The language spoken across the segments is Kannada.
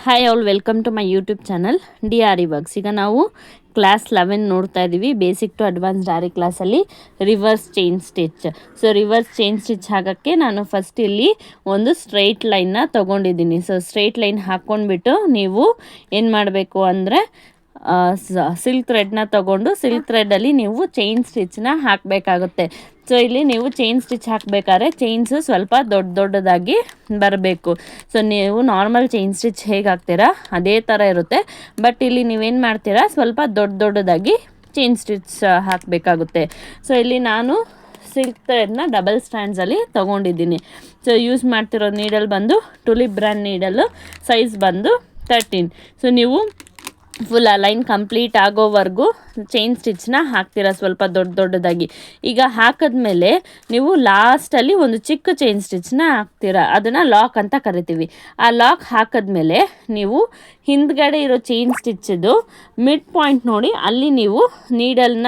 Hi all, welcome to my YouTube channel DRE works. ಈಗ ನಾವು ಕ್ಲಾಸ್ 11 ನೋಡ್ತಾ ಇದ್ದೀವಿ. ಬೇಸಿಕ್ ಟು ಅಡ್ವಾನ್ಸ್ಡ್ ಆರಿ ಕ್ಲಾಸಲ್ಲಿ reverse chain stitch. So reverse chain stitch ಹಾಕೋಕ್ಕೆ ನಾನು ಫಸ್ಟ್ ಇಲ್ಲಿ ಒಂದು ಸ್ಟ್ರೈಟ್ ಲೈನ್ನ ತೊಗೊಂಡಿದ್ದೀನಿ. ಸೊ ಸ್ಟ್ರೈಟ್ ಲೈನ್ ಹಾಕ್ಕೊಂಡ್ಬಿಟ್ಟು ನೀವು ಏನು ಮಾಡಬೇಕು ಅಂದರೆ ಸಿಲ್ಕ್ ಥ್ರೆಡ್ನ ತೊಗೊಂಡು ಸಿಲ್ಕ್ ಥ್ರೆಡ್ಡಲ್ಲಿ ನೀವು ಚೈನ್ ಸ್ಟಿಚ್ನ ಹಾಕಬೇಕಾಗುತ್ತೆ. ಸೊ ಇಲ್ಲಿ ನೀವು ಚೈನ್ ಸ್ಟಿಚ್ ಹಾಕಬೇಕಾದ್ರೆ ಚೈನ್ಸು ಸ್ವಲ್ಪ ದೊಡ್ಡದಾಗಿ ಬರಬೇಕು. ಸೊ ನೀವು ನಾರ್ಮಲ್ ಚೈನ್ ಸ್ಟಿಚ್ ಹೇಗೆ ಹಾಕ್ತೀರಾ ಅದೇ ಥರ ಇರುತ್ತೆ, ಬಟ್ ಇಲ್ಲಿ ನೀವೇನು ಮಾಡ್ತೀರಾ ಸ್ವಲ್ಪ ದೊಡ್ಡದಾಗಿ ಚೈನ್ ಸ್ಟಿಚ್ ಹಾಕಬೇಕಾಗುತ್ತೆ. ಸೊ ಇಲ್ಲಿ ನಾನು ಸಿಲ್ಕ್ ಥ್ರೆಡ್ನ ಡಬಲ್ ಸ್ಟ್ಯಾಂಡ್ಸಲ್ಲಿ ತೊಗೊಂಡಿದ್ದೀನಿ. ಸೊ ಯೂಸ್ ಮಾಡ್ತಿರೋ ನೀಡಲ್ ಬಂದು ಟುಲಿಪ್ ಬ್ರ್ಯಾಂಡ್ ನೀಡಲ್ಲು, ಸೈಜ್ ಬಂದು 13. ಸೊ ನೀವು ಫುಲ್ ಆ ಲೈನ್ ಕಂಪ್ಲೀಟ್ ಆಗೋವರೆಗೂ ಚೈನ್ ಸ್ಟಿಚ್ನ ಹಾಕ್ತೀರಾ ಸ್ವಲ್ಪ ದೊಡ್ಡದಾಗಿ. ಈಗ ಹಾಕಿದ್ಮೇಲೆ ನೀವು ಲಾಸ್ಟಲ್ಲಿ ಒಂದು ಚಿಕ್ಕ ಚೈನ್ ಸ್ಟಿಚ್ನ ಹಾಕ್ತೀರಾ, ಅದನ್ನು ಲಾಕ್ ಅಂತ ಕರಿತೀವಿ. ಆ ಲಾಕ್ ಹಾಕಿದ್ಮೇಲೆ ನೀವು ಹಿಂದ್ಗಡೆ ಇರೋ ಚೈನ್ ಸ್ಟಿಚ್ಚದು ಮಿಡ್ ಪಾಯಿಂಟ್ ನೋಡಿ ಅಲ್ಲಿ ನೀವು ನೀಡಲ್ನ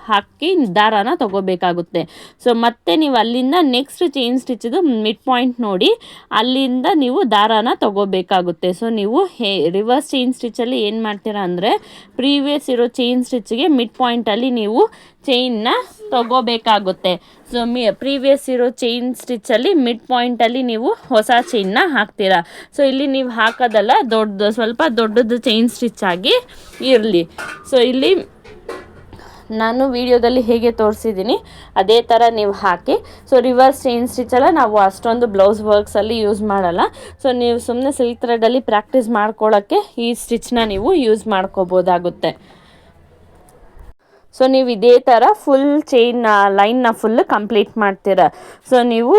ಹಾಕಿ ದಾರಾನ ತೊಗೋಬೇಕಾಗುತ್ತೆ. ಸೊ ಮತ್ತೆ ನೀವು ಅಲ್ಲಿಂದ ನೆಕ್ಸ್ಟ್ ಚೈನ್ ಸ್ಟಿಚ್ಚದು ಮಿಡ್ ಪಾಯಿಂಟ್ ನೋಡಿ ಅಲ್ಲಿಂದ ನೀವು ದಾರಾನ ತೊಗೋಬೇಕಾಗುತ್ತೆ. ಸೊ ನೀವು ರಿವರ್ಸ್ ಚೈನ್ ಸ್ಟಿಚ್ಚಲ್ಲಿ ಏನು ಮಾಡ್ತೀರಾ ಅಂದರೆ ಪ್ರೀವಿಯಸ್ ಇರೋ ಚೈನ್ ಸ್ಟಿಚ್ಗೆ ಮಿಡ್ ಪಾಯಿಂಟಲ್ಲಿ ನೀವು ಚೈನ್ನ ತೊಗೋಬೇಕಾಗುತ್ತೆ. ಸೊ ಪ್ರೀವಿಯಸ್ ಇರೋ ಚೈನ್ ಸ್ಟಿಚ್ಚಲ್ಲಿ ಮಿಡ್ ಪಾಯಿಂಟಲ್ಲಿ ನೀವು ಹೊಸ ಚೈನ್ನ ಹಾಕ್ತೀರಾ. ಸೊ ಇಲ್ಲಿ ನೀವು ಹಾಕೋದಲ್ಲ, ಸ್ವಲ್ಪ ದೊಡ್ಡದು ಚೈನ್ ಸ್ಟಿಚ್ ಆಗಿ ಇರಲಿ. ಸೊ ಇಲ್ಲಿ ನಾನು ವಿಡಿಯೋದಲ್ಲಿ ಹೇಗೆ ತೋರಿಸಿದ್ದೀನಿ ಅದೇ ಥರ ನೀವು ಹಾಕಿ. ಸೊ ರಿವರ್ಸ್ ಚೈನ್ ಸ್ಟಿಚೆಲ್ಲ ನಾವು ಅಷ್ಟೊಂದು ಬ್ಲೌಸ್ ವರ್ಕ್ಸಲ್ಲಿ ಯೂಸ್ ಮಾಡಲ್ಲ. ಸೊ ನೀವು ಸುಮ್ಮನೆ ಸಿಲ್ಕ್ ಥ್ರೆಡಲ್ಲಿ ಪ್ರಾಕ್ಟೀಸ್ ಮಾಡ್ಕೊಳ್ಳೋಕ್ಕೆ ಈ ಸ್ಟಿಚ್ನ ನೀವು ಯೂಸ್ ಮಾಡ್ಕೋಬೋದಾಗುತ್ತೆ. ಸೊ ನೀವು ಇದೇ ಥರ ಫುಲ್ ಚೈನ್ ಲೈನ್ನ ಫುಲ್ ಕಂಪ್ಲೀಟ್ ಮಾಡ್ತೀರಾ. ಸೊ ನೀವು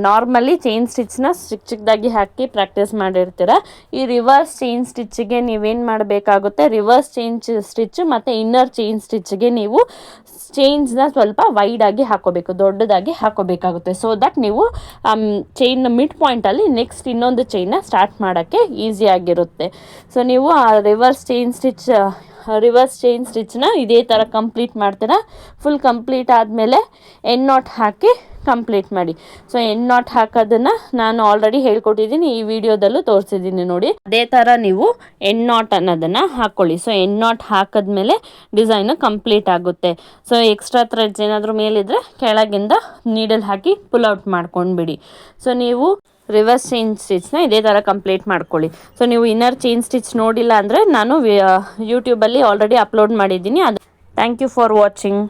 ನಾರ್ಮಲಿ ಚೈನ್ ಸ್ಟಿಚ್ನ ಚಿಕ್ಕದಾಗಿ ಹಾಕಿ ಪ್ರಾಕ್ಟೀಸ್ ಮಾಡಿರ್ತೀರ. ಈ ರಿವರ್ಸ್ ಚೈನ್ ಸ್ಟಿಚ್ಗೆ ನೀವೇನು ಮಾಡಬೇಕಾಗುತ್ತೆ, ರಿವರ್ಸ್ ಚೈನ್ ಸ್ಟಿಚ್ ಮತ್ತು ಇನ್ನರ್ ಚೈನ್ ಸ್ಟಿಚ್ಗೆ ನೀವು ಚೈನ್ಸ್ನ ಸ್ವಲ್ಪ ವೈಡಾಗಿ ಹಾಕೋಬೇಕು, ದೊಡ್ಡದಾಗಿ ಹಾಕೋಬೇಕಾಗುತ್ತೆ. ಸೊ ದಟ್ ನೀವು ಚೈನ್ ಮಿಡ್ ಪಾಯಿಂಟಲ್ಲಿ ನೆಕ್ಸ್ಟ್ ಇನ್ನೊಂದು ಚೈನ್ನ ಸ್ಟಾರ್ಟ್ ಮಾಡೋಕ್ಕೆ ಈಸಿಯಾಗಿರುತ್ತೆ. ಸೊ ನೀವು ಆ ರಿವರ್ಸ್ ಚೈನ್ ಸ್ಟಿಚ್ನ ಇದೇ ಥರ ಕಂಪ್ಲೀಟ್ ಮಾಡ್ತೀರಾ. ಫುಲ್ ಕಂಪ್ಲೀಟ್ ಆದಮೇಲೆ ಎಂಡ್ ನಾಟ್ ಹಾಕಿ ಕಂಪ್ಲೀಟ್ ಮಾಡಿ. ಸೊ ಎಂಡ್ ನಾಟ್ ಹಾಕೋದನ್ನು ನಾನು ಆಲ್ರೆಡಿ ಹೇಳ್ಕೊಟ್ಟಿದ್ದೀನಿ, ಈ ವಿಡಿಯೋದಲ್ಲೂ ತೋರಿಸಿದ್ದೀನಿ ನೋಡಿ. ಅದೇ ಥರ ನೀವು ಎಂಡ್ ನಾಟ್ ಅನ್ನೋದನ್ನು ಹಾಕ್ಕೊಳ್ಳಿ. ಸೊ ಎಂಡ್ ನಾಟ್ ಹಾಕಿದ್ಮೇಲೆ ಡಿಸೈನು ಕಂಪ್ಲೀಟ್ ಆಗುತ್ತೆ. ಸೊ ಎಕ್ಸ್ಟ್ರಾ ಥ್ರೆಡ್ಸ್ ಏನಾದರೂ ಮೇಲಿದ್ರೆ ಕೆಳಗಿಂದ ನೀಡಲ್ ಹಾಕಿ ಪುಲ್ ಔಟ್ ಮಾಡ್ಕೊಂಡ್ಬಿಡಿ. ಸೊ ನೀವು ರಿವರ್ಸ್ ಚೈನ್ ಸ್ಟಿಚ್ನ ಇದೇ ಥರ ಕಂಪ್ಲೀಟ್ ಮಾಡ್ಕೊಳ್ಳಿ. ಸೊ ನೀವು ಇನ್ನರ್ ಚೈನ್ ಸ್ಟಿಚ್ ನೋಡಿಲ್ಲ ಅಂದರೆ ನಾನು ಯೂಟ್ಯೂಬಲ್ಲಿ ಆಲ್ರೆಡಿ ಅಪ್ಲೋಡ್ ಮಾಡಿದ್ದೀನಿ. ಅದು ಥ್ಯಾಂಕ್ ಯು ಫಾರ್ ವಾಚಿಂಗ್.